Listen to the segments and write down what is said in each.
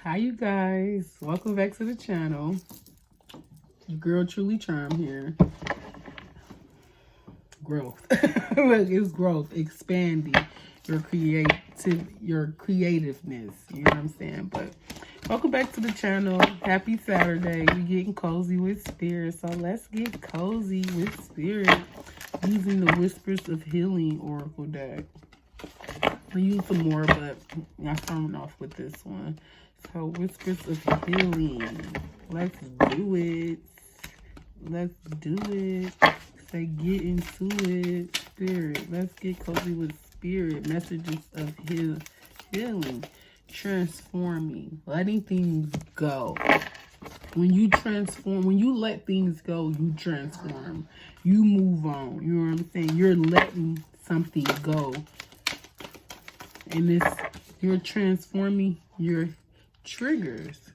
Hi you guys, welcome back to the channel. Your girl Truly Charm here. Growth. Look, it's growth, expanding your creativeness, you know what I'm saying? But welcome back to the channel. Happy Saturday. We're getting cozy with spirit, so let's get cozy with spirit using the Whispers of Healing Oracle deck. I use some more, but I'm starting off with this one. So, Whispers of Healing. Let's do it. Let's do it. Say, get into it. Spirit. Let's get cozy with spirit. Messages of healing. Transforming. Letting things go. When you transform, when you let things go, you transform. You move on. You know what I'm saying? You're letting something go. And you're transforming your triggers.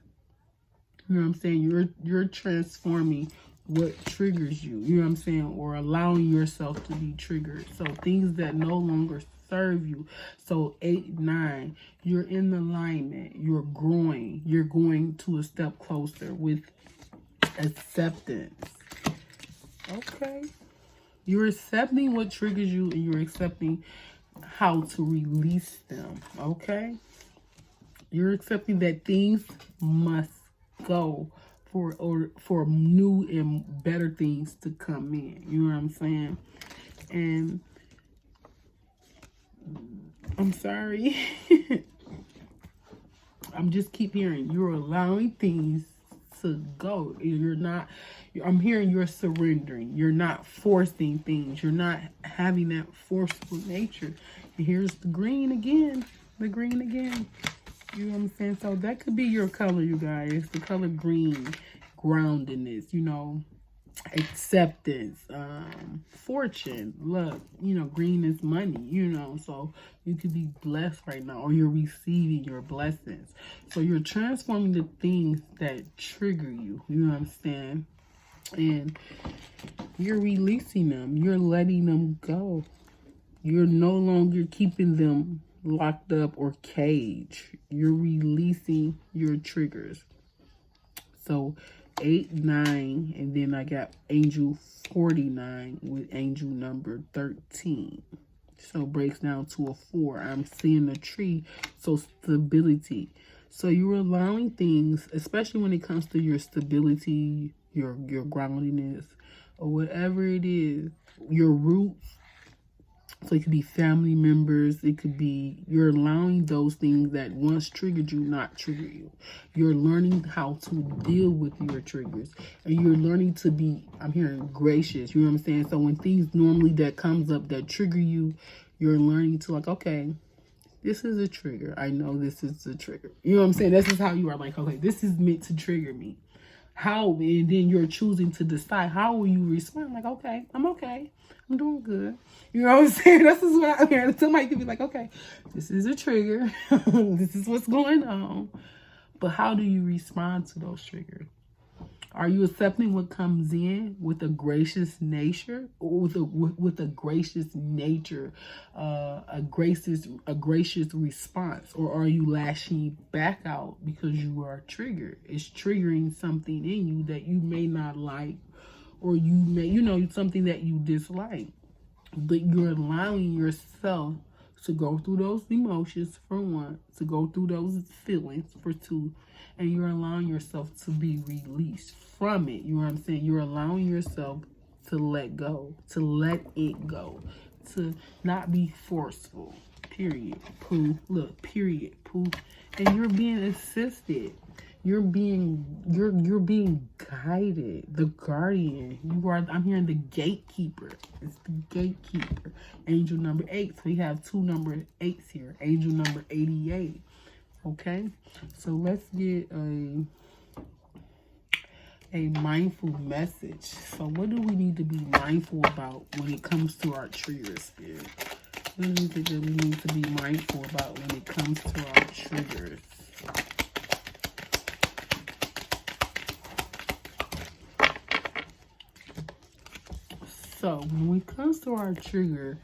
You know what I'm saying? You're transforming what triggers you. You know what I'm saying? Or allowing yourself to be triggered. So things that no longer serve you. So 8, 9, you're in alignment. You're growing. You're going to a step closer with acceptance. Okay. You're accepting what triggers you, and you're accepting how to release them. Okay. You're accepting that things must go for new and better things to come in. You know what I'm saying? And I'm sorry. I'm just keep hearing you're allowing things to go. I'm hearing you're surrendering. You're not forcing things. You're not having that forceful nature. And here's the green again. The green again. You know what I'm saying? So that could be your color, you guys. The color green, groundedness, you know, acceptance, fortune, luck. You know, green is money, you know. So you could be blessed right now, or you're receiving your blessings. So you're transforming the things that trigger you. You know what I'm saying? And you're releasing them. You're letting them go. You're no longer keeping them locked up or caged. You're releasing your triggers. So 8, 9, and then I got angel 49 with angel number 13. So breaks down to a 4. I'm seeing a tree. So stability. So you're allowing things, especially when it comes to your stability, your groundiness, or whatever it is, your roots. So it could be family members. It could be you're allowing those things that once triggered you not trigger you. You're learning how to deal with your triggers. And you're learning to be, I'm hearing, gracious. You know what I'm saying? So when things normally that comes up that trigger you, you're learning to like, okay, this is a trigger. I know this is a trigger. You know what I'm saying? This is how you are like, okay, this is meant to trigger me. How, and then you're choosing to decide how will you respond. Like, okay, I'm okay. I'm doing good. You know what I'm saying? This is what I'm hearing. Somebody could be like, okay, this is a trigger. This is what's going on. But how do you respond to those triggers? Are you accepting what comes in with a gracious nature, or with a gracious nature, a gracious response, or are you lashing back out because you are triggered? It's triggering something in you that you may not like, or you may, you know, something that you dislike, but you're allowing yourself to go through those emotions for one, to go through those feelings for two, and you're allowing yourself to be released from it. You know what I'm saying? You're allowing yourself to let go, to let it go, to not be forceful. Period. Pooh. Look, period. Pooh. And you're being assisted. You're being guided. The guardian. You are. I'm hearing the gatekeeper. It's the gatekeeper. Angel number 8. So we have 2 number 8s here. Angel number 88. Okay. So let's get a mindful message. So what do we need to be mindful about when it comes to our trigger spirit? What is it that we need to be mindful about when it comes to our triggers? So when it comes to our trigger,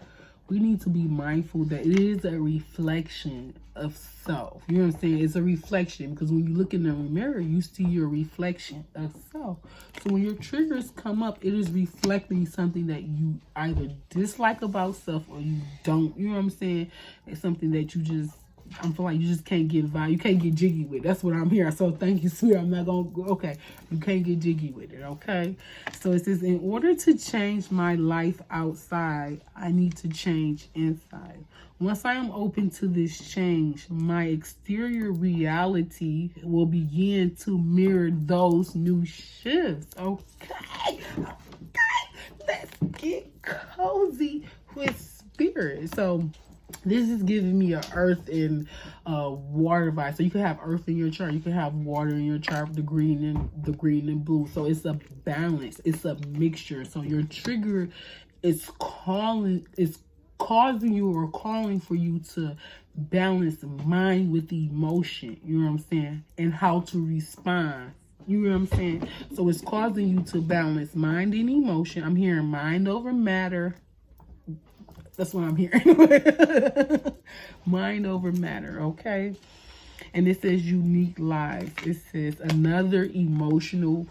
we need to be mindful that it is a reflection of self. You know what I'm saying? It's a reflection, because when you look in the mirror, you see your reflection of self. So when your triggers come up, it is reflecting something that you either dislike about self or you don't. You know what I'm saying? It's something that you just, I feel like you just can't get vibe. You can't get jiggy with. That's what I'm hearing. So thank you, sweetie. I'm not going to go. Okay. You can't get jiggy with it. Okay. So it says, in order to change my life outside, I need to change inside. Once I am open to this change, my exterior reality will begin to mirror those new shifts. Okay. Okay. Let's get cozy with spirit. So this is giving me a earth and water vibe. So you can have earth in your chart, you can have water in your chart, the green and blue. So it's a balance, it's a mixture. So your trigger is causing you or calling for you to balance mind with emotion. You know what I'm saying? And how to respond. You know what I'm saying? So it's causing you to balance mind and emotion. I'm hearing mind over matter. That's what I'm hearing. Mind over matter, okay? And it says unique lives. It says another emotional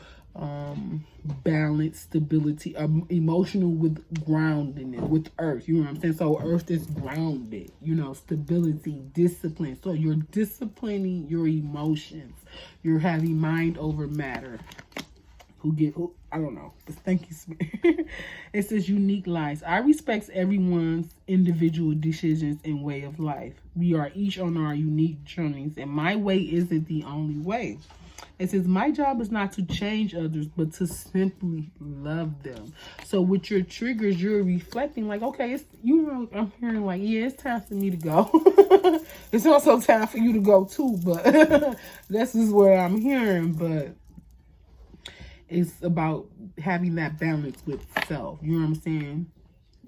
balance, stability, emotional with grounding, with earth. You know what I'm saying? So earth is grounded, you know, stability, discipline. So you're disciplining your emotions. You're having mind over matter. I don't know. Thank you, Spirit. It says unique lives. I respect everyone's individual decisions and way of life. We are each on our unique journeys, and my way isn't the only way. It says my job is not to change others, but to simply love them. So with your triggers, you're reflecting like, okay, it's, you know, I'm hearing like, yeah, it's time for me to go. It's also time for you to go too, but this is what I'm hearing. But it's about having that balance with self. You know what I'm saying?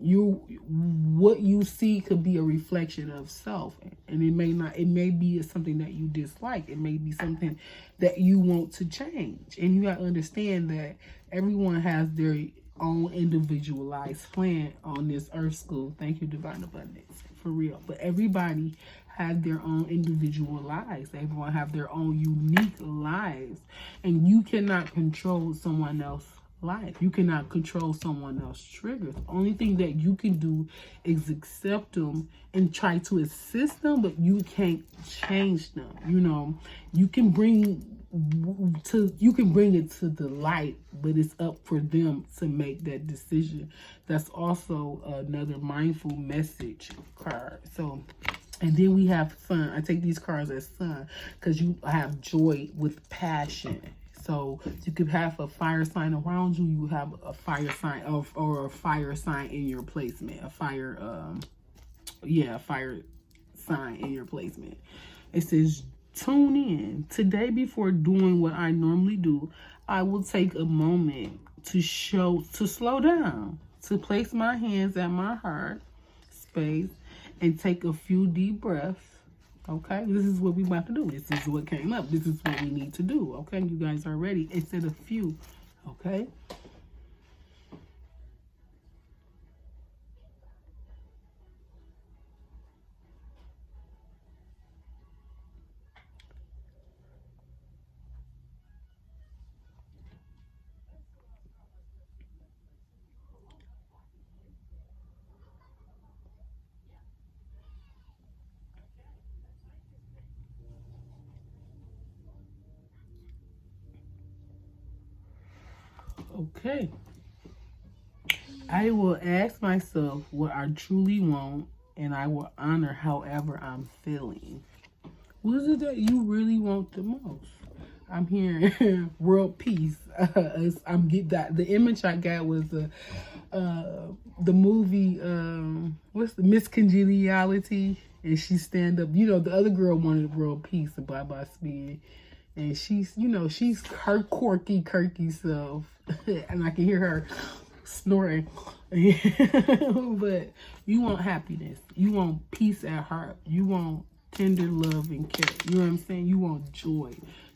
What you see could be a reflection of self, and it may not. It may be something that you dislike. It may be something that you want to change, and you got to understand that everyone has their own individualized plan on this earth school. Thank you, Divine Abundance, for real. But everybody have their own individual lives. Everyone have their own unique lives, and you cannot control someone else's life. You cannot control someone else's triggers. The only thing that you can do is accept them and try to assist them, but you can't change them. You know, you can bring it to the light, but it's up for them to make that decision. That's also another mindful message card. So, and then we have sun. I take these cards as sun because you have joy with passion. So you could have a fire sign around you. You have a fire sign or a fire sign in your placement. A fire sign in your placement. It says, tune in. Today, before doing what I normally do, I will take a moment to slow down, to place my hands at my heart space and take a few deep breaths. Okay, this is what we about to do. This is what came up. This is what we need to do. Okay, you guys are ready. It said a few. Okay. Okay. I will ask myself what I truly want, and I will honor however I'm feeling. What is it that you really want the most? I'm hearing world peace. I'm get that. The image I got was the movie. What's the Miss Congeniality? And she stand up. You know, the other girl wanted world peace, the Bye Bye Speed. And she's, you know, she's her quirky self. And I can hear her snoring. But you want happiness. You want peace at heart. You want tender love and care. You know what I'm saying? You want joy.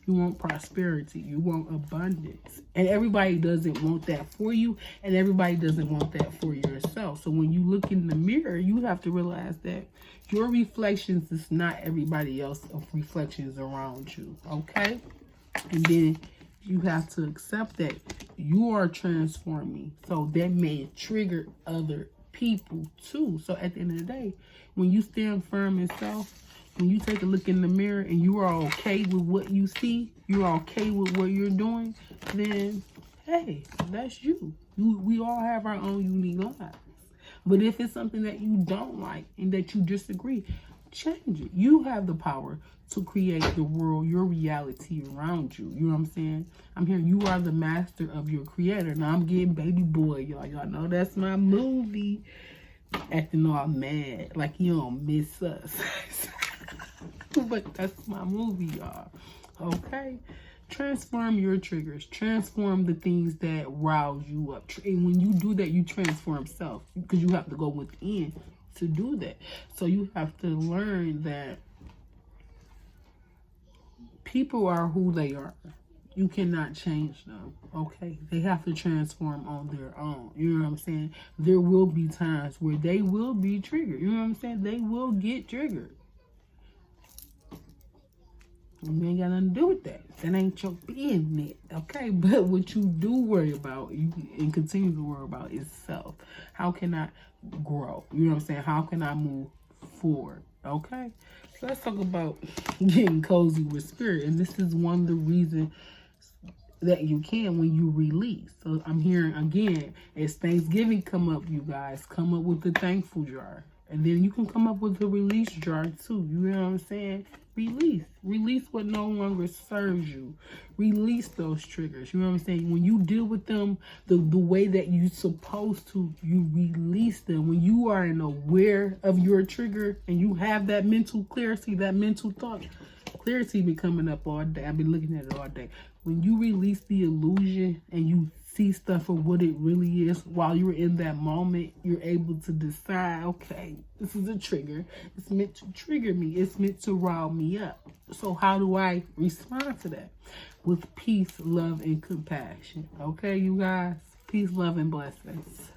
You want prosperity. You want abundance. And everybody doesn't want that for you. And everybody doesn't want that for yourself. So when you look in the mirror, you have to realize that your reflections is not everybody else's reflections around you. Okay? And then you have to accept that you are transforming. So that may trigger other people too. So at the end of the day, when you stand firm in self, when you take a look in the mirror and you are okay with what you see, you're okay with what you're doing, then hey, that's you. We all have our own unique lives. But if it's something that you don't like and that you disagree, change it. You have the power to create the world, your reality around you. You know what I'm saying? I'm hearing you are the master of your creator. Now I'm getting Baby Boy. Y'all know that's my movie. Acting all mad like you don't miss us. But that's my movie, y'all. Okay? Transform your triggers. Transform the things that rouse you up. And when you do that, you transform self. Because you have to go within to do that. So you have to learn that people are who they are. You cannot change them, okay? They have to transform on their own. You know what I'm saying? There will be times where they will be triggered. You know what I'm saying? They will get triggered. You ain't got nothing to do with that. That ain't your business, okay? But what you do worry about, and continue to worry about, is self. How can I grow? You know what I'm saying? How can I move forward, okay? So let's talk about getting cozy with spirit. And this is one of the reasons that you can when you release. So I'm hearing again, as Thanksgiving come up, you guys, come up with the thankful jar. And then you can come up with the release jar too. You know what I'm saying? Release. Release what no longer serves you. Release those triggers. You know what I'm saying? When you deal with them the way that you're supposed to, you release them. When you are aware of your trigger and you have that mental clarity, that mental thought, clarity been coming up all day. I've been looking at it all day. When you release the illusion and you see stuff for what it really is while you're in that moment, you're able to decide, okay, this is a trigger. It's meant to trigger me. It's meant to rile me up. So how do I respond to that? With peace, love, and compassion. Okay, you guys? Peace, love, and blessings.